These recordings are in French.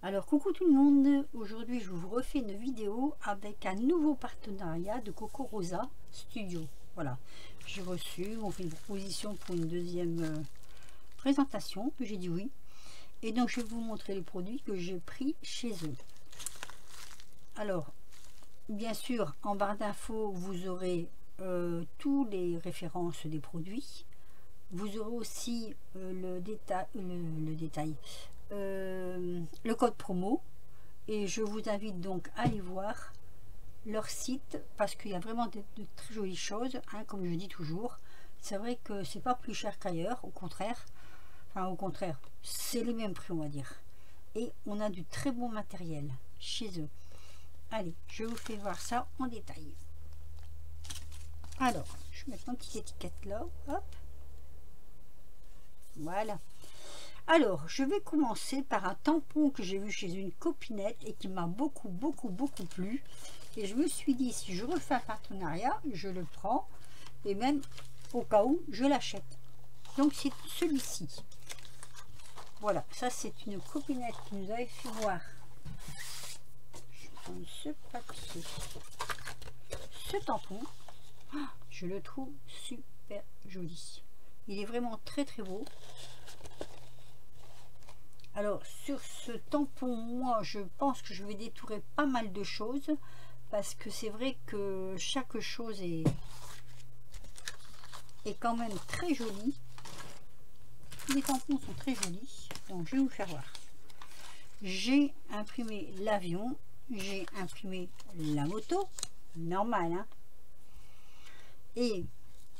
Alors coucou tout le monde, aujourd'hui je vous refais une vidéo avec un nouveau partenariat de Coco Rosa Studio. Voilà, j'ai reçu, on fait une proposition pour une deuxième présentation, que j'ai dit oui. Et donc je vais vous montrer les produits que j'ai pris chez eux. Alors, bien sûr, en barre d'infos, vous aurez tous les références des produits. Vous aurez aussi le code promo, et je vous invite donc à aller voir leur site parce qu'il y a vraiment de très jolies choses, hein, comme je dis toujours. C'est vrai que c'est pas plus cher qu'ailleurs, au contraire, c'est les mêmes prix, on va dire, et on a du très bon matériel chez eux. Allez, je vous fais voir ça en détail. Alors, je vais mettre ma petite étiquette là, hop, voilà. Alors, je vais commencer par un tampon que j'ai vu chez une copinette et qui m'a beaucoup plu. Et je me suis dit, si je refais un partenariat, je le prends. Et même, au cas où, je l'achète. Donc, c'est celui-ci. Voilà, ça c'est une copinette qui nous avait fait voir. Je prends ce papier. Ce tampon, je le trouve super joli. Il est vraiment très beau. Alors sur ce tampon, moi je pense que je vais détourer pas mal de choses parce que c'est vrai que chaque chose est quand même très jolie. Les tampons sont très jolis, donc je vais vous faire voir. J'ai imprimé l'avion, j'ai imprimé la moto, normal, hein. Et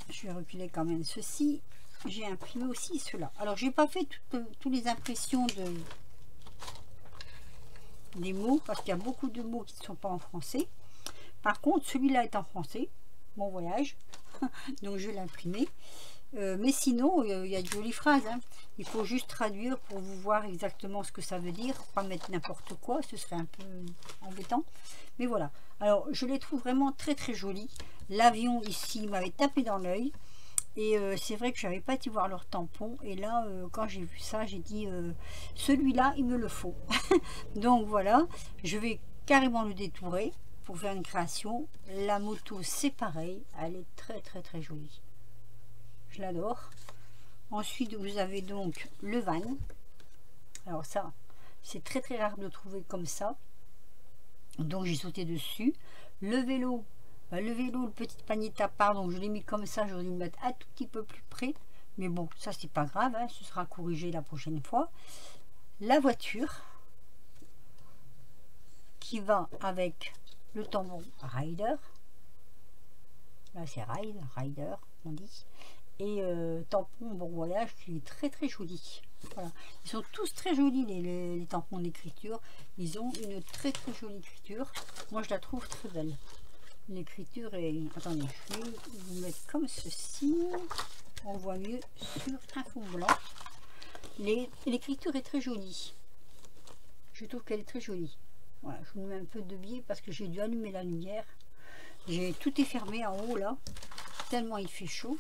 je vais reculer quand même ceci. J'ai imprimé aussi cela. Alors j'ai pas fait toutes les impressions des mots parce qu'il y a beaucoup de mots qui ne sont pas en français. Par contre celui-là est en français, bon voyage, donc je vais l'imprimer. Mais sinon il y a de jolies phrases, hein. Il faut juste traduire pour vous voir exactement ce que ça veut dire, pas mettre n'importe quoi, ce serait un peu embêtant, mais voilà. Alors je les trouve vraiment très jolis. L'avion ici m'avait tapé dans l'œil. Et c'est vrai que je n'avais pas été voir leur tampon. Et là, quand j'ai vu ça, j'ai dit celui-là, il me le faut. Donc voilà, je vais carrément le détourer pour faire une création. La moto, c'est pareil. Elle est très jolie. Je l'adore. Ensuite, vous avez donc le van. Alors ça, c'est très rare de trouver comme ça. Donc j'ai sauté dessus. Le vélo. Le petit panier tapard, donc je l'ai mis comme ça. J'aurais dû le mettre un tout petit peu plus près, mais bon, ça c'est pas grave, hein, ce sera corrigé la prochaine fois. La voiture qui va avec le tampon Rider, là c'est Rider on dit, et tampon bon voyage qui est très joli. Voilà, ils sont tous très jolis, les tampons d'écriture. Ils ont une très jolie écriture. Moi je la trouve très belle. L'écriture est... Attendez, je vais vous mettre comme ceci. On voit mieux sur un fond blanc. L'écriture est très jolie. Je trouve qu'elle est très jolie. Voilà, je vous mets un peu de biais parce que j'ai dû allumer la lumière. Tout est fermé en haut là, tellement il fait chaud.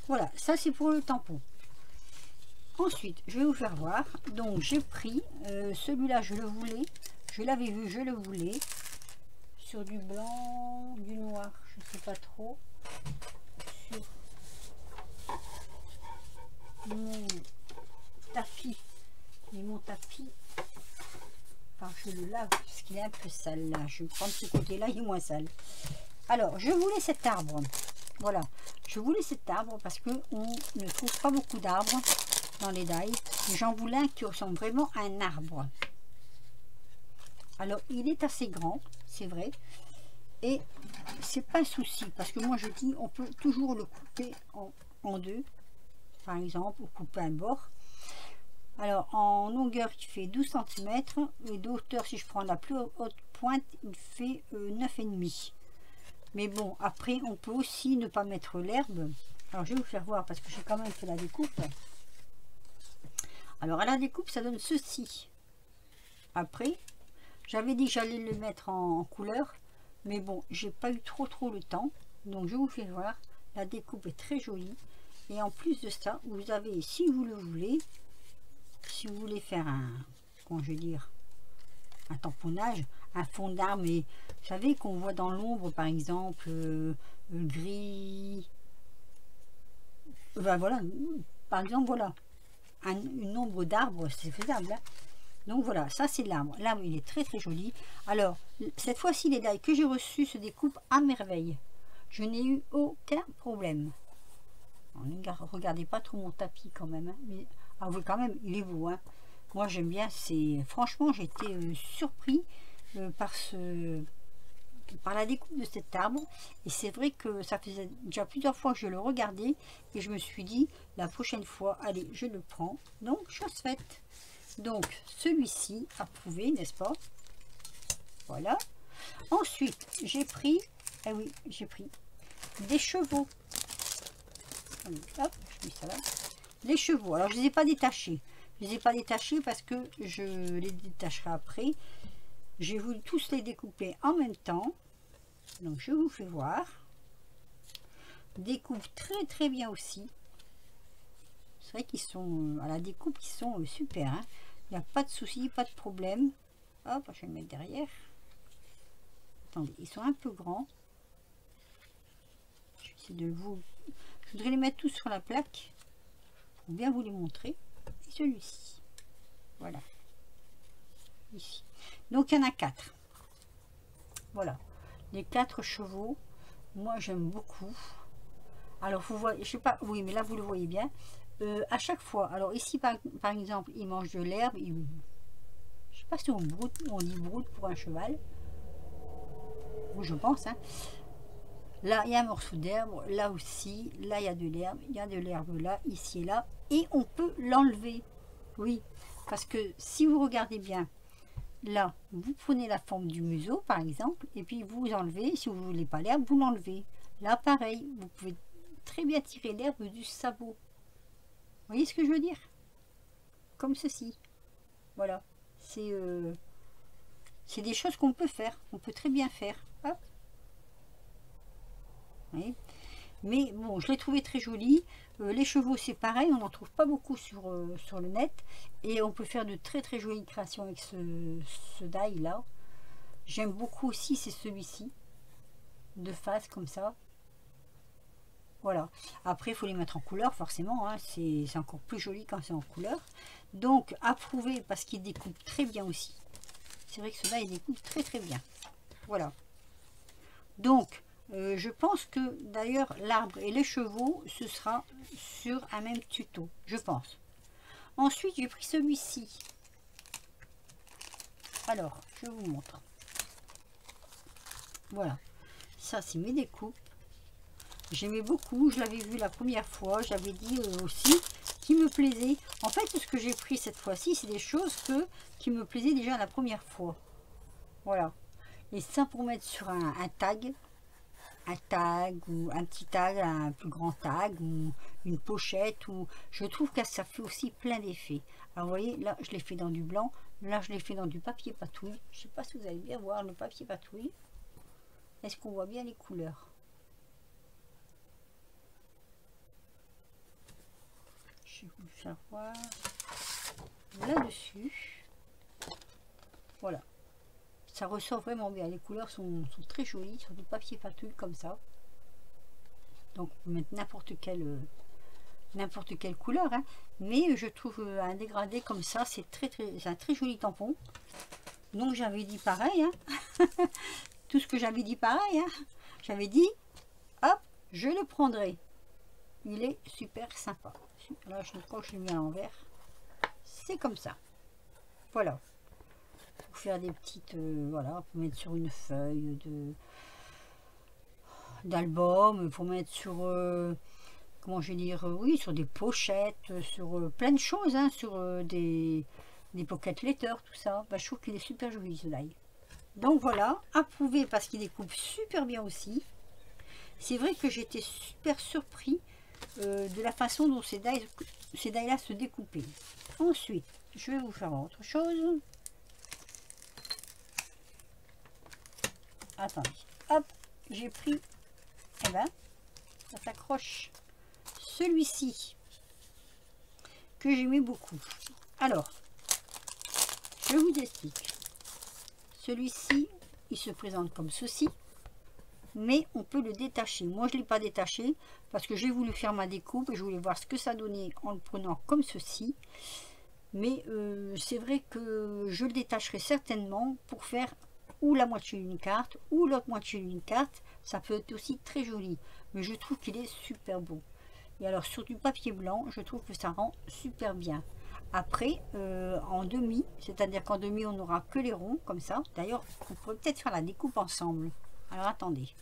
Voilà, ça c'est pour le tampon. Ensuite, je vais vous faire voir. Donc j'ai pris celui-là, je le voulais. Je l'avais vu, je le voulais. Sur du blanc, du noir, je sais pas trop. Sur mon tapis. Et mon tapis, enfin je le lave parce qu'il est un peu sale là. Je vais prendre ce côté-là, il est moins sale. Alors, je voulais cet arbre. Voilà, je voulais cet arbre parce que on ne trouve pas beaucoup d'arbres dans les die. J'en voulais un qui ressemble vraiment à un arbre. Alors, il est assez grand, c'est vrai, et c'est pas un souci parce que moi je dis on peut toujours le couper en deux, par exemple, ou couper un bord. Alors en longueur il fait 12 cm et d'auteur, si je prends la plus haute pointe, il fait 9,5. Mais bon, après on peut aussi ne pas mettre l'herbe. Alors je vais vous faire voir parce que j'ai quand même fait la découpe. Alors à la découpe ça donne ceci. Après j'avais dit que j'allais le mettre en couleur, mais bon, j'ai pas eu trop le temps. Donc je vous fais voir. La découpe est très jolie. Et en plus de ça, vous avez, si vous le voulez, si vous voulez faire un, comment je vais dire, un tamponnage, un fond d'arbre, mais vous savez qu'on voit dans l'ombre par exemple, gris, ben voilà, par exemple voilà, une ombre d'arbre, c'est faisable, hein. Donc voilà, ça c'est l'arbre. L'arbre il est très très joli. Alors cette fois-ci les dailles que j'ai reçues se découpent à merveille. Je n'ai eu aucun problème. Ne regardez pas trop mon tapis quand même, hein. Mais avouez quand même, il est beau, hein. Moi j'aime bien, c'est franchement j'ai été surpris par la découpe de cet arbre, et c'est vrai que ça faisait déjà plusieurs fois que je le regardais et je me suis dit la prochaine fois, allez, je le prends. Donc chose faite. Donc celui-ci approuvé, n'est-ce pas? Voilà. Ensuite j'ai pris, ah oui, j'ai pris des chevaux. Allez, hop, je mets ça là. Les chevaux, alors je les ai pas détachés. Je les ai pas détachés parce que je les détacherai après. J'ai voulu tous les découper en même temps. Donc je vous fais voir. Découpe très très bien aussi. C'est vrai qu'ils sont à la découpe, ils sont super, hein. Il n'y a pas de souci, pas de problème. Hop, je vais le mettre derrière. Attendez, ils sont un peu grands. Je vais essayer de vous... Je voudrais les mettre tous sur la plaque pour bien vous les montrer. Et celui-ci. Voilà. Ici. Donc il y en a 4. Voilà. Les 4 chevaux. Moi j'aime beaucoup. Alors vous voyez, je sais pas, oui mais là vous le voyez bien. À chaque fois, alors ici par exemple, il mange de l'herbe. Je sais pas si on dit broute pour un cheval. Oui, je pense, hein. Là, il y a un morceau d'herbe, là aussi, là, il y a de l'herbe, il y a de l'herbe là, ici et là, et on peut l'enlever. Oui, parce que si vous regardez bien, là, vous prenez la forme du museau, par exemple, et puis vous enlevez, si vous ne voulez pas l'herbe, vous l'enlevez. Là, pareil, vous pouvez très bien tirer l'herbe du sabot. Vous voyez ce que je veux dire? Comme ceci. Voilà. C'est des choses qu'on peut faire, on peut très bien faire. Hop. Oui. Mais bon, je l'ai trouvé très joli. Les chevaux c'est pareil, on n'en trouve pas beaucoup sur le net, et on peut faire de très très jolies créations avec ce die là. J'aime beaucoup aussi, c'est celui-ci de face comme ça. Voilà, après il faut les mettre en couleur forcément, hein. C'est encore plus joli quand c'est en couleur. Donc approuvé parce qu'il découpe très bien aussi. C'est vrai que ce die il découpe très très bien. Voilà, donc je pense que d'ailleurs l'arbre et les chevaux ce sera sur un même tuto, je pense. Ensuite j'ai pris celui-ci. Alors je vous montre. Voilà, ça c'est mes découpes. J'aimais beaucoup, je l'avais vu la première fois, j'avais dit aussi qui me plaisait. En fait ce que j'ai pris cette fois-ci c'est des choses qui me plaisaient déjà la première fois. Voilà, et ça pour mettre sur un tag ou un petit tag, un plus grand tag ou une pochette, ou je trouve que ça fait aussi plein d'effets. Alors vous voyez là je l'ai fait dans du blanc, là je l'ai fait dans du papier patouille. Je sais pas si vous allez bien voir le papier patouille. Est-ce qu'on voit bien les couleurs? Je vais vous faire voir là-dessus. Voilà, ça ressort vraiment bien, les couleurs sont très jolies sur du papier patouille comme ça. Donc on peut mettre n'importe quelle couleur, hein. Mais je trouve un dégradé comme ça c'est un très joli tampon. Donc j'avais dit pareil, hein. Tout ce que j'avais dit pareil, hein. J'avais dit hop je le prendrai, il est super sympa. Là je crois que je l'ai mis à l'envers, c'est comme ça. Voilà, pour faire des petites voilà, pour mettre sur une feuille d'album, pour mettre sur comment je vais dire, oui, sur des pochettes, sur plein de choses, hein, sur des pocket letters, tout ça. Bah, je trouve qu'il est super joli ce die. Donc voilà, approuvé parce qu'il découpe super bien aussi. C'est vrai que j'étais super surpris de la façon dont ces die là se découpaient. Ensuite je vais vous faire autre chose. Attendez, hop, j'ai pris, eh ben, ça s'accroche, celui-ci que j'aimais beaucoup. Alors, je vous explique. Celui-ci, il se présente comme ceci, mais on peut le détacher. Moi, je ne l'ai pas détaché parce que j'ai voulu faire ma découpe et je voulais voir ce que ça donnait en le prenant comme ceci. Mais c'est vrai que je le détacherai certainement pour faire ou la moitié d'une carte ou l'autre moitié d'une carte. Ça peut être aussi très joli, mais je trouve qu'il est super beau. Et alors sur du papier blanc, je trouve que ça rend super bien. Après, en demi, c'est-à-dire qu'en demi, on n'aura que les ronds, comme ça. D'ailleurs, on pourrait peut-être faire la découpe ensemble. Alors, attendez.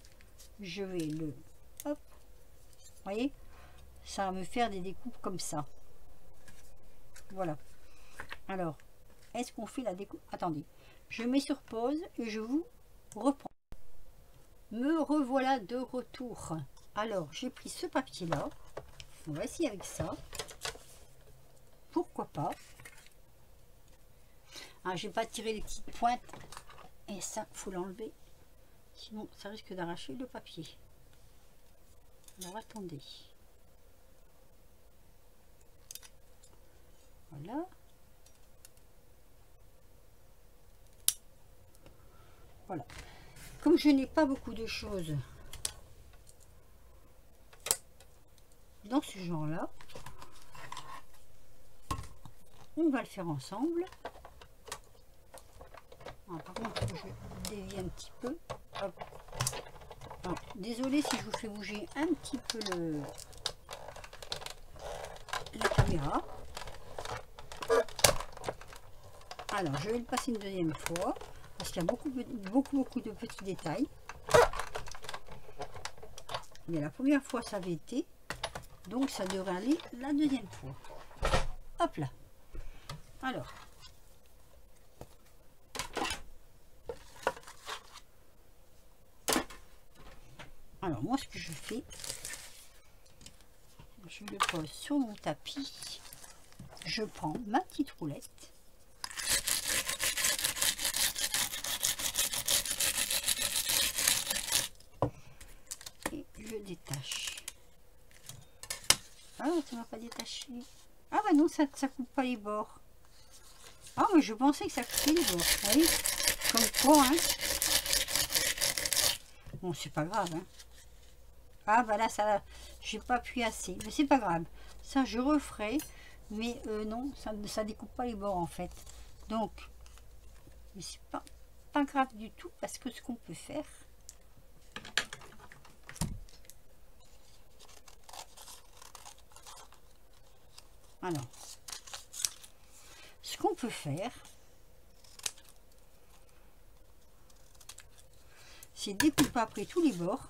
Je vais le... Hop. Vous voyez? Ça va me faire des découpes comme ça. Voilà. Alors, est-ce qu'on fait la découpe? Attendez. Je mets sur pause et je vous reprends. Me revoilà de retour. Alors, j'ai pris ce papier-là. On va essayer avec ça. Pourquoi pas. Ah, je vais pas tirer les petites pointes. Et ça, faut l'enlever. Sinon, ça risque d'arracher le papier. Alors, attendez. Voilà. Voilà. Comme je n'ai pas beaucoup de choses dans ce genre-là, on va le faire ensemble. Ah, par contre, je dévie un petit peu. Hop. Alors, désolée si je vous fais bouger un petit peu la caméra. Alors, je vais le passer une deuxième fois parce qu'il y a beaucoup de petits détails. Mais la première fois, ça avait été, donc ça devrait aller la deuxième fois. Hop là. Alors moi, ce que je fais, je le pose sur mon tapis. Je prends ma petite roulette. Et je détache. Ah, ça m'a pas détaché. Ah bah non, ça coupe pas les bords. Ah, mais je pensais que ça coupait les bords. Vous voyez, comme quoi, hein. Bon, c'est pas grave, hein. Ah bah là, ça, j'ai pas appuyé assez, mais c'est pas grave. Ça, je referai, mais non, ça découpe pas les bords en fait. Donc, mais c'est pas grave du tout parce que ce qu'on peut faire, alors, ce qu'on peut faire, c'est découper après tous les bords.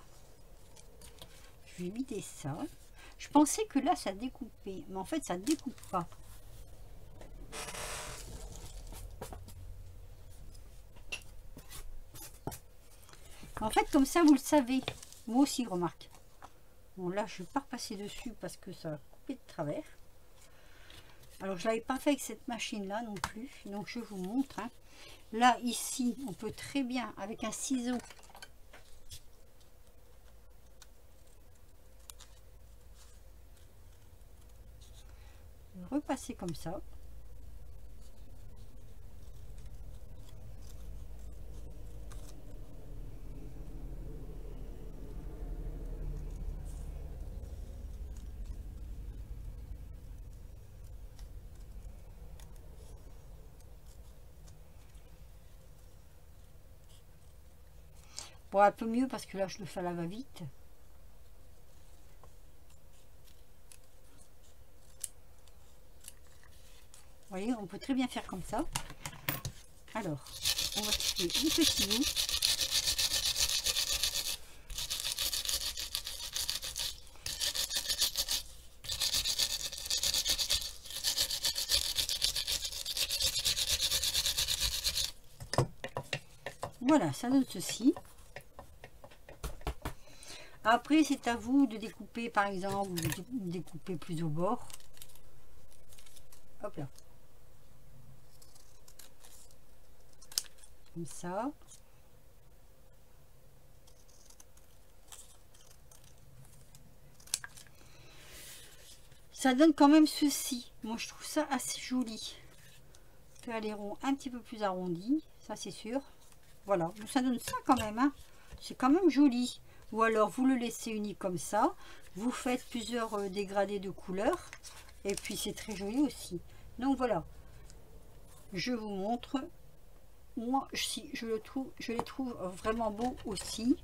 Je vais vider ça. Je pensais que là ça découpait, mais en fait ça découpe pas. En fait, comme ça vous le savez, moi aussi remarque. Bon là je vais pas repasser dessus parce que ça va couper de travers. Alors je l'avais pas fait avec cette machine là non plus, donc je vous montre, hein. Là ici on peut très bien avec un ciseau repasser comme ça. Bon, un peu mieux parce que là je le fais à la va-vite. Vous voyez, on peut très bien faire comme ça. Alors, on va tirer le petit bout. Voilà, ça donne ceci. Après, c'est à vous de découper, par exemple, ou de découper plus au bord. Hop là. Comme ça. Ça donne quand même ceci. Moi, je trouve ça assez joli. faire les ronds un petit peu plus arrondis, ça c'est sûr. Voilà, donc ça donne ça quand même, hein. C'est quand même joli. Ou alors vous le laissez uni comme ça, vous faites plusieurs dégradés de couleurs, et puis c'est très joli aussi. Donc voilà, je vous montre. Moi, si je les trouve vraiment beaux aussi.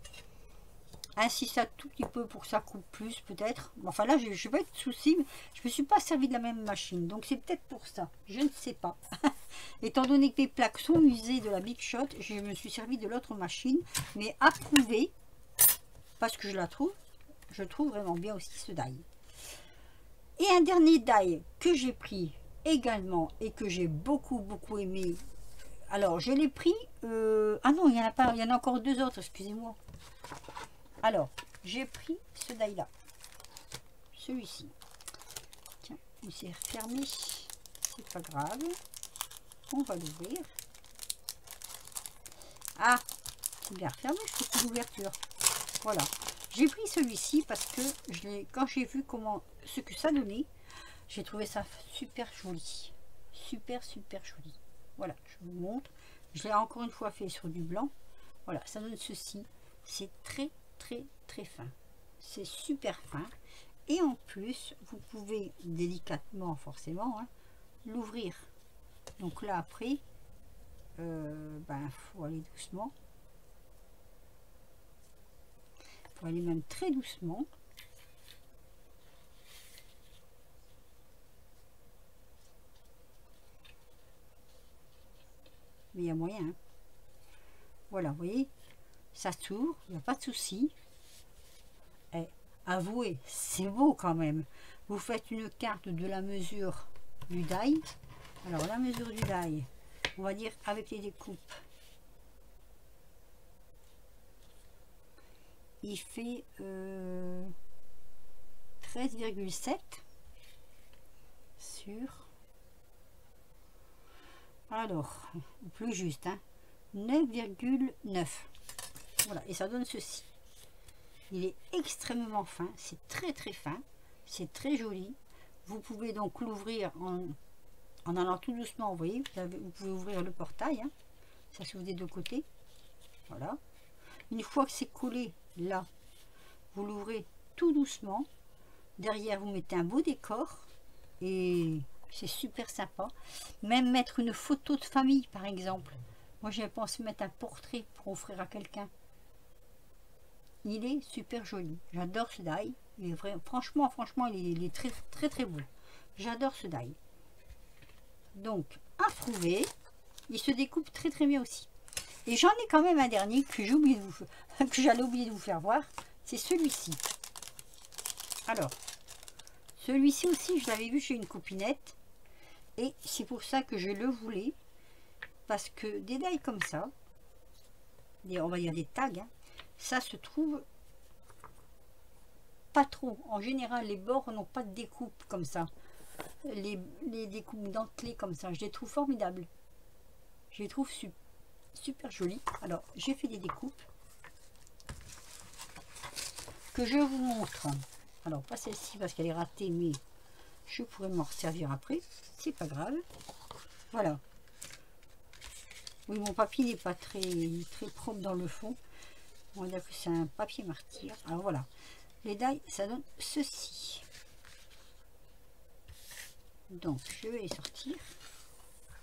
Ainsi ça tout petit peu pour que ça coupe plus peut-être. Enfin là, je vais pas être de souci, mais je me suis pas servi de la même machine, donc c'est peut-être pour ça. Je ne sais pas. Étant donné que les plaques sont usées de la Big Shot, je me suis servi de l'autre machine, mais approuvée parce que je trouve vraiment bien aussi ce die. Et un dernier die que j'ai pris également et que j'ai beaucoup aimé. Alors je l'ai pris. Ah non, il y en a pas, il y en a encore deux autres. Excusez-moi. Alors j'ai pris ce die là, celui-ci. Tiens, il s'est refermé. C'est pas grave. On va l'ouvrir. Ah, c'est bien refermé. Je fais l'ouverture. Voilà. J'ai pris celui-ci parce que quand j'ai vu ce que ça donnait, j'ai trouvé ça super joli. Super joli. Voilà, je vous montre. Je l'ai encore une fois fait sur du blanc. Voilà, ça donne ceci. C'est très fin. C'est super fin. Et en plus, vous pouvez délicatement, forcément, hein, l'ouvrir. Donc là, après, faut aller doucement. Faut aller même très doucement. Mais il y a moyen. Hein. Voilà, vous voyez, ça s'ouvre, il n'y a pas de souci. Et avouez, c'est beau quand même. Vous faites une carte de la mesure du die. Alors la mesure du die, on va dire avec les découpes. Il fait 13,7 sur, alors, plus juste, hein, 9,9. Voilà, et ça donne ceci. Il est extrêmement fin, c'est très fin, c'est très joli. Vous pouvez donc l'ouvrir en allant tout doucement, vous voyez, vous pouvez ouvrir le portail, hein, ça s'ouvre des deux côtés. Voilà. Une fois que c'est collé là, vous l'ouvrez tout doucement. Derrière, vous mettez un beau décor et c'est super sympa. Même mettre une photo de famille, par exemple. Moi, j'ai pensé mettre un portrait pour offrir à quelqu'un. Il est super joli. J'adore ce die. Il est vrai, franchement, il est très beau. J'adore ce die. Donc, approuvé. Il se découpe très bien aussi. Et j'en ai quand même un dernier que j'ai oublié que j'allais oublier de vous faire voir. C'est celui-ci. Alors, celui-ci aussi, je l'avais vu chez une copinette. Et c'est pour ça que je le voulais. Parce que des die comme ça, on va dire des tags, hein, ça se trouve pas trop. En général, les bords n'ont pas de découpe comme ça. Les découpes dentelées comme ça, je les trouve formidables. Je les trouve super jolies. Alors, j'ai fait des découpes que je vous montre. Alors, pas celle-ci parce qu'elle est ratée, mais je pourrais m'en servir après. C'est pas grave. Voilà. Oui, mon papier n'est pas très propre dans le fond. On va dire que c'est un papier martyr. Alors voilà. Les die, ça donne ceci. Donc, je vais les sortir.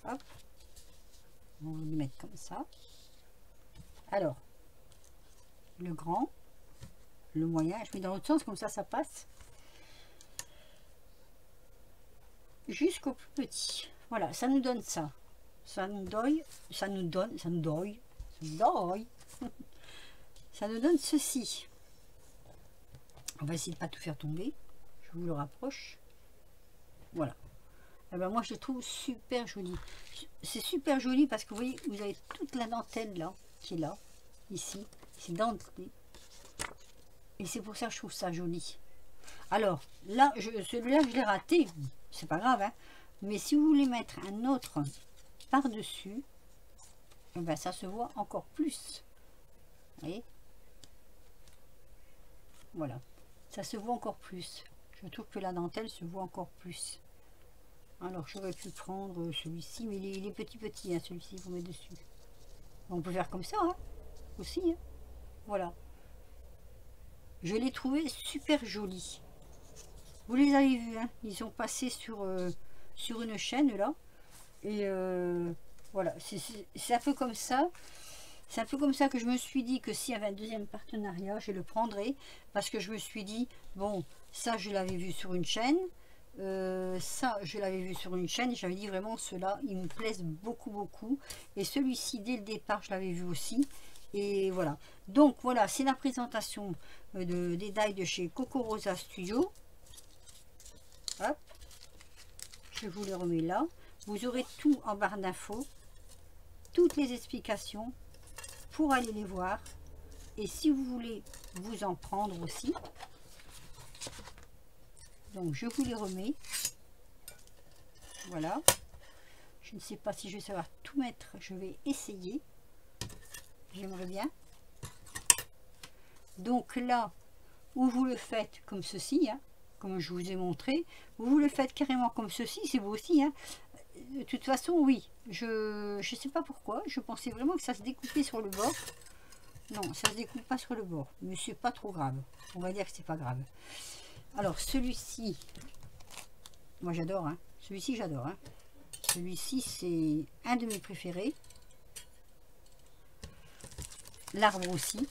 Hop. On va les mettre comme ça. Alors, le grand, le moyen, je mets dans l'autre sens, comme ça, ça passe. Jusqu'au plus petit. Voilà, ça nous donne ça. Ça nous donne ça nous donne ceci. On va essayer de ne pas tout faire tomber. Je vous le rapproche. Voilà. Et ben moi je le trouve super joli. C'est super joli parce que vous voyez, vous avez toute la dentelle là, qui est là, ici. C'est dentelé. Et c'est pour ça que je trouve ça joli. Alors, là, celui-là, je l'ai raté. C'est pas grave, hein. Mais si vous voulez mettre un autre par-dessus, eh ben, ça se voit encore plus. Vous voyez? Voilà. Ça se voit encore plus. Je trouve que la dentelle se voit encore plus. Alors j'aurais pu prendre celui-ci, mais il est petit, hein, celui-ci, vous mettre dessus. On peut faire comme ça, hein, aussi. Hein. Voilà. Je l'ai trouvé super joli. Vous les avez vus, hein, ils sont passés sur une chaîne là. Et voilà, c'est un peu comme ça. C'est un peu comme ça que je me suis dit que s'il y avait un deuxième partenariat, je le prendrais. Parce que je me suis dit, bon, ça je l'avais vu sur une chaîne. Ça je l'avais vu sur une chaîne. J'avais dit vraiment ceux-là, ils me plaisent beaucoup. Et celui-ci, dès le départ, je l'avais vu aussi. Et voilà. Donc voilà, c'est la présentation des die de chez Coco Rosa Studio. Hop. Je vous les remets là. Vous aurez tout en barre d'infos. Toutes les explications pour aller les voir. Et si vous voulez vous en prendre aussi. Donc je vous les remets. Voilà. Je ne sais pas si je vais savoir tout mettre. Je vais essayer. J'aimerais bien. Donc là, où vous le faites comme ceci, hein, comme je vous ai montré, vous le faites carrément comme ceci, c'est beau aussi. Hein. De toute façon, oui, je sais pas pourquoi, je pensais vraiment que ça se découpait sur le bord. Non, ça se découpe pas sur le bord, mais c'est pas trop grave. On va dire que c'est pas grave. Alors celui-ci, moi j'adore, hein. Celui-ci j'adore. Hein. Celui-ci c'est un de mes préférés. L'arbre aussi.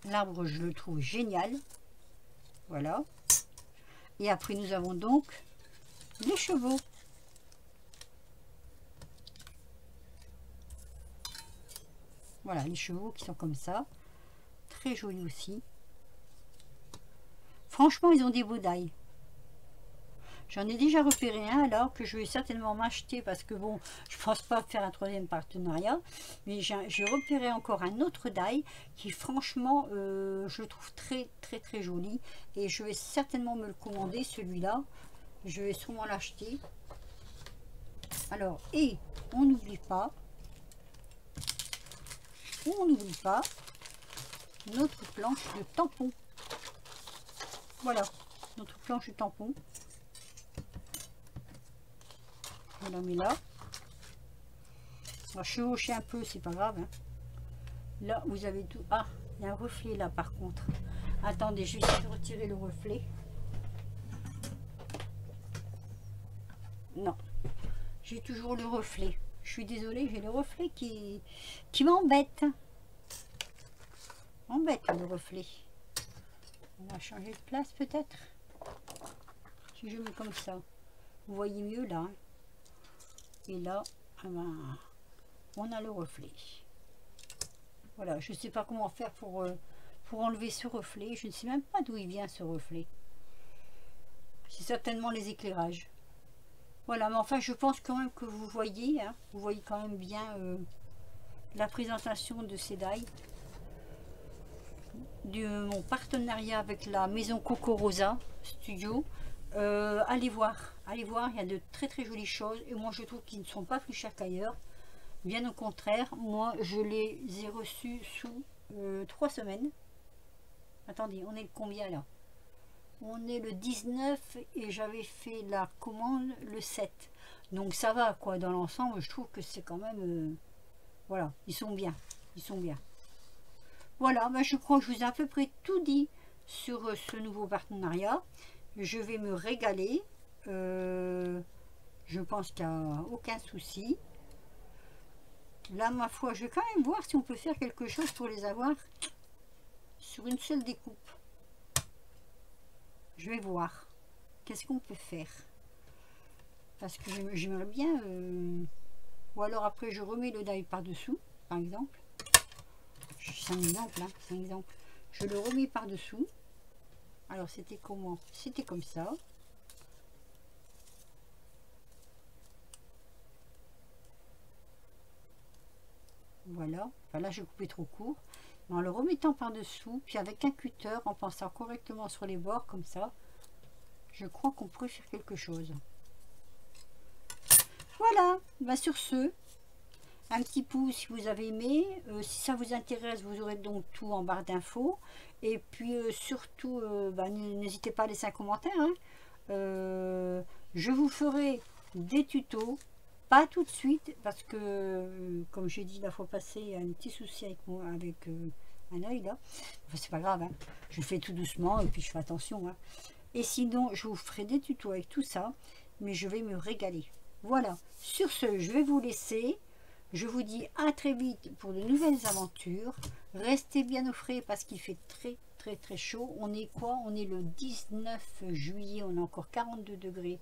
L'arbre je le trouve génial. Voilà. Et après nous avons donc les chevaux. Voilà, les chevaux qui sont comme ça. Très jolis aussi. Franchement, ils ont des beaux die. J'en ai déjà repéré un alors que je vais certainement m'acheter parce que bon, je pense pas faire un troisième partenariat. Mais j'ai repéré encore un autre die qui franchement, je le trouve très joli. Et je vais certainement me le commander, celui-là. Je vais sûrement l'acheter. Alors, et on n'oublie pas notre planche de tampon. Voilà, notre planche de tampon. On la met là. On va chevaucher un peu, c'est pas grave. Hein. Là, vous avez tout. Ah, il y a un reflet là par contre. Attendez, je vais essayer de retirer le reflet. Non, j'ai toujours le reflet. Je suis désolée, j'ai le reflet qui m'embête. Embête le reflet. On va changer de place peut-être. Si je mets comme ça, vous voyez mieux là. Hein. Et là, ah ben, on a le reflet. Voilà, je ne sais pas comment faire pour enlever ce reflet. Je ne sais même pas d'où il vient ce reflet. C'est certainement les éclairages. Voilà, mais enfin je pense quand même que vous voyez, hein, vous voyez quand même bien la présentation de ces die. De mon partenariat avec la maison Coco Rosa Studio. Allez voir, il y a de très jolies choses et moi je trouve qu'ils ne sont pas plus chers qu'ailleurs, bien au contraire. Moi je les ai reçus sous 3 semaines. Attendez, on est le combien là? On est le 19 et j'avais fait la commande le 7, donc ça va quoi. Dans l'ensemble je trouve que c'est quand même voilà, ils sont bien. Voilà, ben je crois que je vous ai à peu près tout dit sur ce nouveau partenariat. Je vais me régaler. Je pense qu'il n'y a aucun souci. Là, ma foi, je vais quand même voir si on peut faire quelque chose pour les avoir sur une seule découpe. Je vais voir. Qu'est-ce qu'on peut faire? Parce que j'aimerais bien... Ou alors après, je remets le die par-dessous, par exemple. C'est un exemple, hein, c'est un exemple. Je le remets par-dessous. Alors c'était comment? C'était comme ça. Voilà. Enfin, là j'ai coupé trop court. Mais en le remettant par-dessous, puis avec un cutter, en passant correctement sur les bords comme ça, je crois qu'on pourrait faire quelque chose. Voilà. Ben, sur ce, un petit pouce si vous avez aimé. Si ça vous intéresse, vous aurez donc tout en barre d'infos. Et puis surtout, n'hésitez pas à laisser un commentaire. Hein. Je vous ferai des tutos, pas tout de suite, parce que, comme j'ai dit la fois passée, il y a un petit souci avec moi, avec un œil là. Enfin, c'est pas grave, hein. Je fais tout doucement et puis je fais attention. Hein. Et sinon, je vous ferai des tutos avec tout ça, mais je vais me régaler. Voilà. Sur ce, je vais vous laisser. Je vous dis à très vite pour de nouvelles aventures. Restez bien au frais parce qu'il fait très chaud. On est quoi? On est le 19 juillet, on a encore 42 degrés.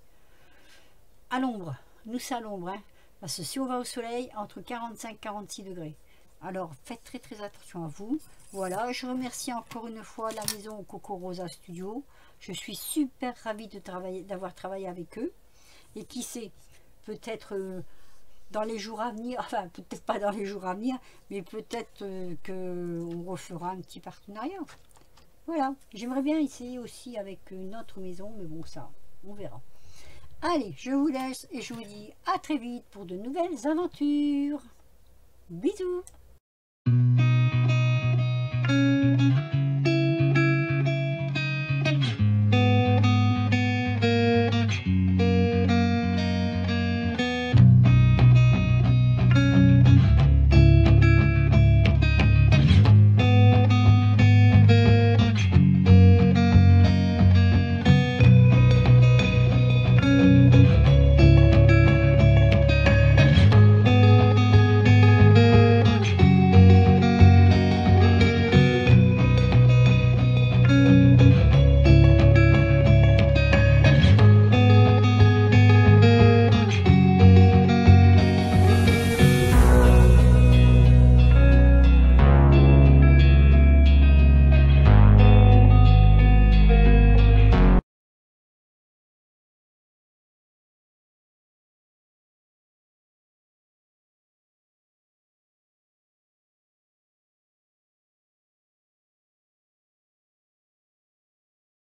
À l'ombre, nous c'est à l'ombre, hein, parce que si on va au soleil, entre 45 et 46 degrés. Alors faites très attention à vous. Voilà, je remercie encore une fois la maison Coco Rosa Studio. Je suis super ravie de d'avoir travaillé avec eux. Et qui sait, peut-être dans les jours à venir, enfin peut-être pas dans les jours à venir, mais peut-être qu'on refera un petit partenariat. Voilà, j'aimerais bien essayer aussi avec une autre maison, mais bon ça, on verra. Allez, je vous laisse et je vous dis à très vite pour de nouvelles aventures. Bisous!